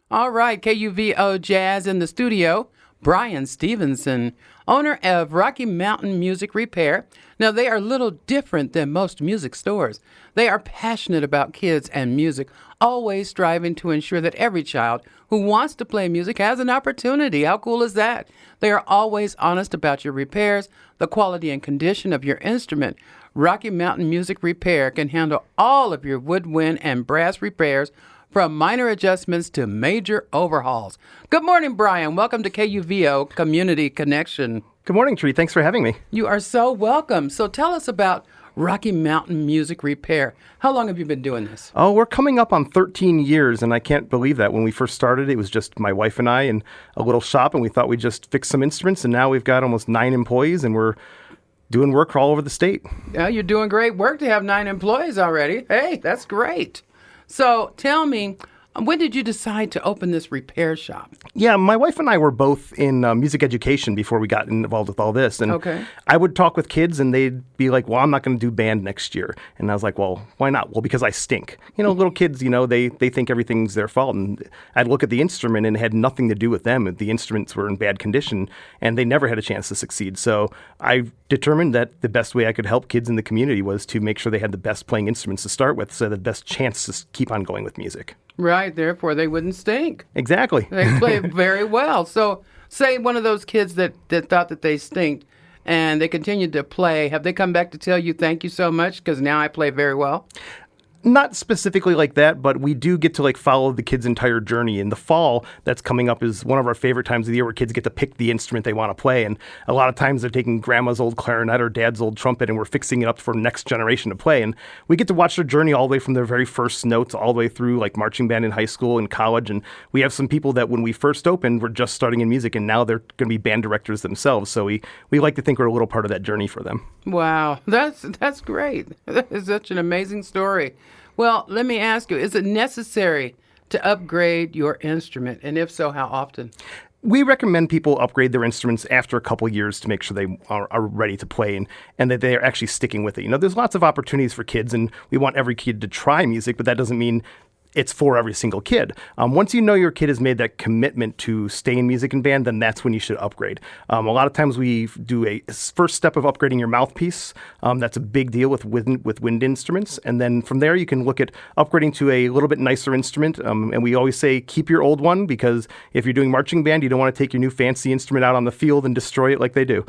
All right, KUVO Jazz in the studio. Brian Stevenson, owner of Rocky Mountain Music Repair. Now, they are a little different than most music stores. They are passionate about kids and music, always striving to ensure that every child who wants to play music has an opportunity. How cool is that? They are always honest about your repairs, the quality and condition of your instrument. Rocky Mountain Music Repair can handle all of your woodwind and brass repairs, from minor adjustments to major overhauls. Good morning, Brian. Welcome to KUVO Community Connection. Good morning, Tree. Thanks for having me. You are so welcome. So tell us about Rocky Mountain Music Repair. How long have you been doing this? Oh, we're coming up on 13 years, and I can't believe that. When we first started, it was just my wife and I and a little shop, and we thought we'd just fix some instruments, and now we've got almost 9 employees, and we're doing work all over the state. Yeah, you're doing great work to have 9 employees already. Hey, that's great. So tell me, when did you decide to open this repair shop? Yeah, my wife and I were both in music education before we got involved with all this. And I would talk with kids and they'd be like, well, I'm not going to do band next year. And I was like, well, why not? Well, because I stink. You know, little kids, they think everything's their fault. And I'd look at the instrument and it had nothing to do with them. The instruments were in bad condition and they never had a chance to succeed. So I determined that the best way I could help kids in the community was to make sure they had the best playing instruments to start with, so the best chance to keep on going with music. Right, therefore they wouldn't stink. Exactly. They play very well. So say one of those kids that thought that they stinked and they continued to play, have they come back to tell you thank you so much because now I play very well? Not specifically like that, but we do get to follow the kids' entire journey. In the fall that's coming up is one of our favorite times of the year where kids get to pick the instrument they want to play. And a lot of times they're taking grandma's old clarinet or dad's old trumpet and we're fixing it up for next generation to play. And we get to watch their journey all the way from their very first notes all the way through marching band in high school and college. And we have some people that when we first opened were just starting in music and now they're going to be band directors themselves. So we like to think we're a little part of that journey for them. Wow, that's great. That is such an amazing story. Well, let me ask you, is it necessary to upgrade your instrument? And if so, how often? We recommend people upgrade their instruments after a couple years to make sure they are ready to play and that they are actually sticking with it. There's lots of opportunities for kids, and we want every kid to try music, but that doesn't mean it's for every single kid. Once you know your kid has made that commitment to stay in music and band, then that's when you should upgrade. A lot of times we do a first step of upgrading your mouthpiece. That's a big deal with wind instruments. And then from there, you can look at upgrading to a little bit nicer instrument. And we always say, keep your old one, because if you're doing marching band, you don't want to take your new fancy instrument out on the field and destroy it like they do.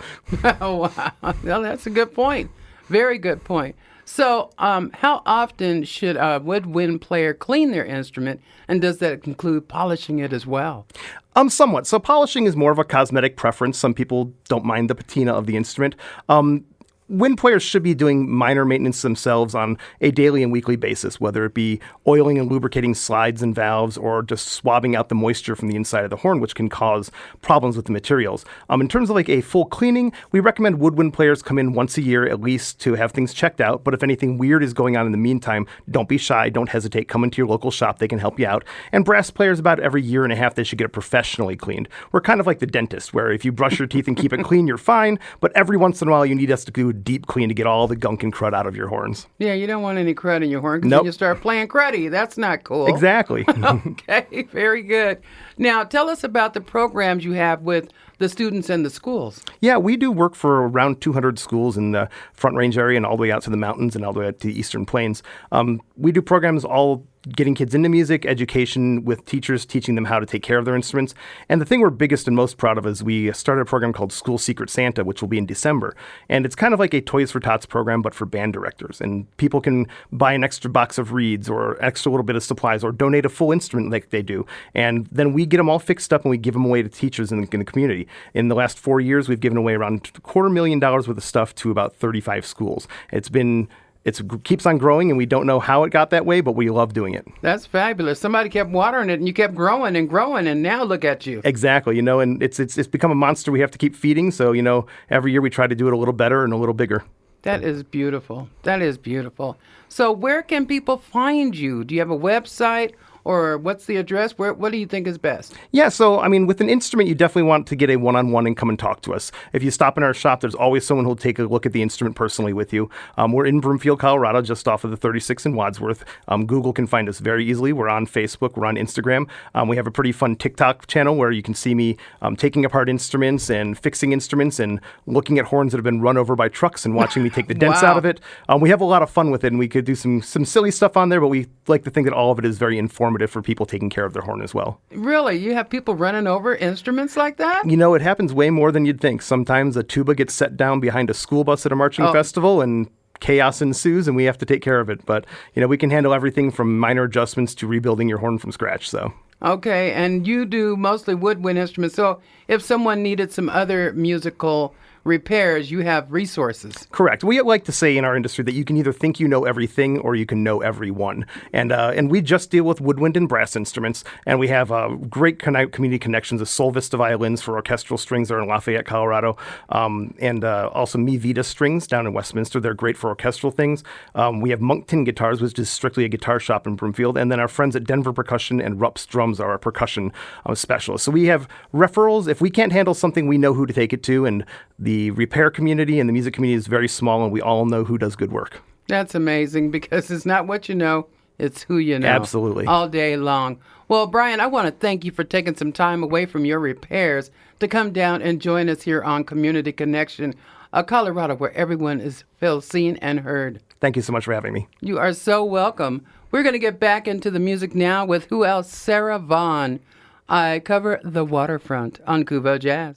Oh, wow. Well, that's a good point. Very good point. So how often should a woodwind player clean their instrument, and does that include polishing it as well? Somewhat. So polishing is more of a cosmetic preference. Some people don't mind the patina of the instrument. Wind players should be doing minor maintenance themselves on a daily and weekly basis, whether it be oiling and lubricating slides and valves or just swabbing out the moisture from the inside of the horn, which can cause problems with the materials. In terms of a full cleaning, we recommend woodwind players come in once a year at least to have things checked out. But if anything weird is going on in the meantime, don't be shy. Don't hesitate. Come into your local shop. They can help you out. And brass players, about every year and a half, they should get it professionally cleaned. We're kind of like the dentist, where if you brush your teeth and keep it clean, you're fine. But every once in a while, you need us to do deep clean to get all the gunk and crud out of your horns. Yeah, you don't want any crud in your horn because Nope. then you start playing cruddy. That's not cool. Exactly. Okay, very good. Now, tell us about the programs you have with the students and the schools. Yeah, we do work for around 200 schools in the Front Range area and all the way out to the mountains and all the way out to the Eastern Plains. We do programs all getting kids into music, education with teachers, teaching them how to take care of their instruments. And the thing we're biggest and most proud of is we started a program called School Secret Santa, which will be in December. And it's kind of like a Toys for Tots program, but for band directors. And people can buy an extra box of reeds or extra little bit of supplies or donate a full instrument like they do. And then we get them all fixed up and we give them away to teachers in the community. In the last 4 years, we've given away around $250,000 worth of stuff to about 35 schools. It keeps on growing, and we don't know how it got that way, but we love doing it. That's fabulous. Somebody kept watering it, and you kept growing, and now look at you. Exactly. And it's become a monster we have to keep feeding. So, every year we try to do it a little better and a little bigger. That is beautiful. That is beautiful. So where can people find you? Do you have a website or what's the address? What do you think is best? Yeah, so I mean, with an instrument, you definitely want to get a one-on-one and come and talk to us. If you stop in our shop, there's always someone who'll take a look at the instrument personally with you. We're in Broomfield, Colorado, just off of the 36 in Wadsworth. Google can find us very easily. We're on Facebook. We're on Instagram. We have a pretty fun TikTok channel where you can see me taking apart instruments and fixing instruments and looking at horns that have been run over by trucks and watching me take the dents Wow. out of it. We have a lot of fun with it, and we could do some silly stuff on there, but we like to think that all of it is very informative for people taking care of their horn as well. Really? You have people running over instruments like that? You know, it happens way more than you'd think. Sometimes a tuba gets set down behind a school bus at a marching festival, and chaos ensues, and we have to take care of it. But, you know, we can handle everything from minor adjustments to rebuilding your horn from scratch, so... Okay, and you do mostly woodwind instruments. So if someone needed some other musical repairs, you have resources. Correct. We like to say in our industry that you can either think you know everything or you can know everyone. And we just deal with woodwind and brass instruments, and we have great community connections with Sol Vista violins for orchestral strings there in Lafayette, Colorado, and also Mi Vida strings down in Westminster. They're great for orchestral things. We have Moncton Guitars, which is strictly a guitar shop in Broomfield, and then our friends at Denver Percussion and Rupp's Drums are our percussion specialists. So we have referrals. If we can't handle something, we know who to take it to, and the repair community and the music community is very small, and we all know who does good work. That's amazing, because it's not what you know, it's who you know. Absolutely. All day long. Well, Brian, I want to thank you for taking some time away from your repairs to come down and join us here on Community Connection, Colorado, where everyone feels seen and heard. Thank you so much for having me. You are so welcome. We're going to get back into the music now with who else? Sarah Vaughan. I cover the waterfront on Kubo Jazz.